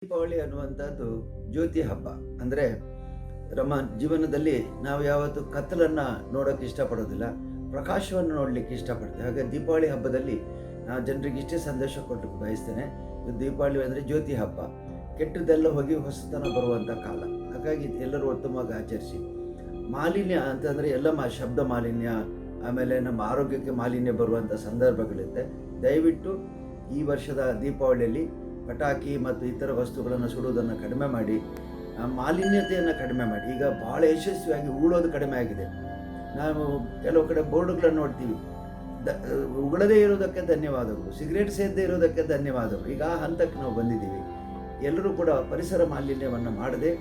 ದೀಪಾವಳಿ ಅನ್ನುವಂಥದ್ದು ಜ್ಯೋತಿ ಹಬ್ಬ. ಅಂದರೆ ನಮ್ಮ ಜೀವನದಲ್ಲಿ ನಾವು ಯಾವತ್ತೂ ಕತ್ತಲನ್ನು ನೋಡೋಕ್ಕೆ ಇಷ್ಟಪಡೋದಿಲ್ಲ, ಪ್ರಕಾಶವನ್ನು ನೋಡಲಿಕ್ಕೆ ಇಷ್ಟಪಡ್ತೇವೆ. ಹಾಗೆ ದೀಪಾವಳಿ ಹಬ್ಬದಲ್ಲಿ ನಾನು ಜನರಿಗೆ ಇಷ್ಟೇ ಸಂದೇಶ ಕೊಟ್ಟು ಬಯಸ್ತೇನೆ. ಇದು ದೀಪಾವಳಿ ಅಂದರೆ ಜ್ಯೋತಿ ಹಬ್ಬ, ಕೆಟ್ಟದ್ದೆಲ್ಲ ಹೋಗಿ ಹೊಸತನ ಬರುವಂಥ ಕಾಲ. ಹಾಗಾಗಿ ಎಲ್ಲರೂ ಉತ್ತಮವಾಗಿ ಆಚರಿಸಿ. ಮಾಲಿನ್ಯ ಅಂತಂದರೆ ಎಲ್ಲ ಶಬ್ದ ಮಾಲಿನ್ಯ, ಆಮೇಲೆ ನಮ್ಮ ಆರೋಗ್ಯಕ್ಕೆ ಮಾಲಿನ್ಯ ಬರುವಂಥ ಸಂದರ್ಭಗಳಿರುತ್ತೆ. ದಯವಿಟ್ಟು ಈ ವರ್ಷದ ದೀಪಾವಳಿಯಲ್ಲಿ ಪಟಾಕಿ ಮತ್ತು ಇತರ ವಸ್ತುಗಳನ್ನು ಸುಡುವುದನ್ನು ಕಡಿಮೆ ಮಾಡಿ, ಮಾಲಿನ್ಯತೆಯನ್ನು ಕಡಿಮೆ ಮಾಡಿ. ಈಗ ಭಾಳ ಯಶಸ್ವಿಯಾಗಿ ಉಗುಳೋದು ಕಡಿಮೆ ಆಗಿದೆ. ನಾವು ಕೆಲವು ಕಡೆ ಬೋರ್ಡುಗಳನ್ನು ನೋಡ್ತೀವಿ, ಉಗುಳದೇ ಇರೋದಕ್ಕೆ ಧನ್ಯವಾದಗಳು, ಸಿಗರೇಟ್ ಸೇದದೇ ಇರೋದಕ್ಕೆ ಧನ್ಯವಾದಗಳು. ಈಗ ಆ ಹಂತಕ್ಕೆ ನಾವು ಬಂದಿದ್ದೀವಿ. ಎಲ್ಲರೂ ಕೂಡ ಪರಿಸರ ಮಾಲಿನ್ಯವನ್ನು ಮಾಡದೆ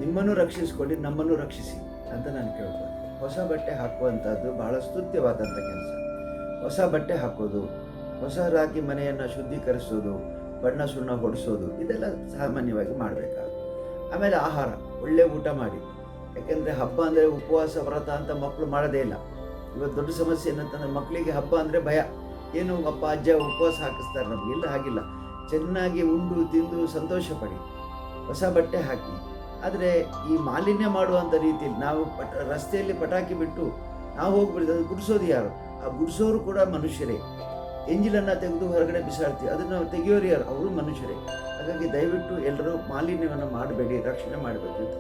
ನಿಮ್ಮನ್ನು ರಕ್ಷಿಸಿಕೊಳ್ಳಿ, ನಮ್ಮನ್ನು ರಕ್ಷಿಸಿ ಅಂತ ನಾನು ಕೇಳ್ಬೋದು. ಹೊಸ ಬಟ್ಟೆ ಹಾಕುವಂಥದ್ದು ಬಹಳ ಸ್ತುತ್ಯವಾದಂಥ ಕೆಲಸ. ಹೊಸ ಬಟ್ಟೆ ಹಾಕೋದು, ಹೊಸದಾಗಿ ಮನೆಯನ್ನು ಶುದ್ಧೀಕರಿಸೋದು, ಬಣ್ಣ ಸುಣ್ಣ ಹೊಡಿಸೋದು, ಇದೆಲ್ಲ ಸಾಮಾನ್ಯವಾಗಿ ಮಾಡಬೇಕಾಗುತ್ತೆ. ಆಮೇಲೆ ಆಹಾರ, ಒಳ್ಳೆ ಊಟ ಮಾಡಿ. ಯಾಕೆಂದರೆ ಹಬ್ಬ ಅಂದರೆ ಉಪವಾಸ ವ್ರತ ಅಂತ ಮಕ್ಕಳು ಮಾಡೋದೇ ಇಲ್ಲ. ಇವತ್ತು ದೊಡ್ಡ ಸಮಸ್ಯೆ ಏನಂತಂದರೆ ಮಕ್ಕಳಿಗೆ ಹಬ್ಬ ಅಂದರೆ ಭಯ. ಏನು ಅಪ್ಪ ಅಜ್ಜ ಉಪವಾಸ ಹಾಕಿಸ್ತಾರೆ ನಮಗೆ, ಇಲ್ಲ ಹಾಗಿಲ್ಲ. ಚೆನ್ನಾಗಿ ಉಂಡು ತಿಂದು ಸಂತೋಷ ಪಡಿ, ಹೊಸ ಬಟ್ಟೆ ಹಾಕಿ. ಆದರೆ ಈ ಮಾಲಿನ್ಯ ಮಾಡುವಂಥ ರೀತಿಯಲ್ಲಿ ನಾವು ರಸ್ತೆಯಲ್ಲಿ ಪಟಾಕಿ ಬಿಟ್ಟು ನಾವು ಹೋಗ್ಬಿಡಿದು, ಅದು ಗುಡಿಸೋದು ಯಾರು? ಆ ಗುಡಿಸೋರು ಕೂಡ ಮನುಷ್ಯರೇ. ಎಂಜಿಲನ್ನು ತೆಗೆದು ಹೊರಗಡೆ ಬಿಸಾಡ್ತೀವಿ, ಅದನ್ನು ತೆಗೆಯೋರು ಯಾರು? ಅವರು ಮನುಷ್ಯರೇ. ಹಾಗಾಗಿ ದಯವಿಟ್ಟು ಎಲ್ಲರೂ ಮಾಲಿನ್ಯವನ್ನು ಮಾಡಬೇಡಿ, ರಕ್ಷಣೆ ಮಾಡಬೇಕು ಅಂತ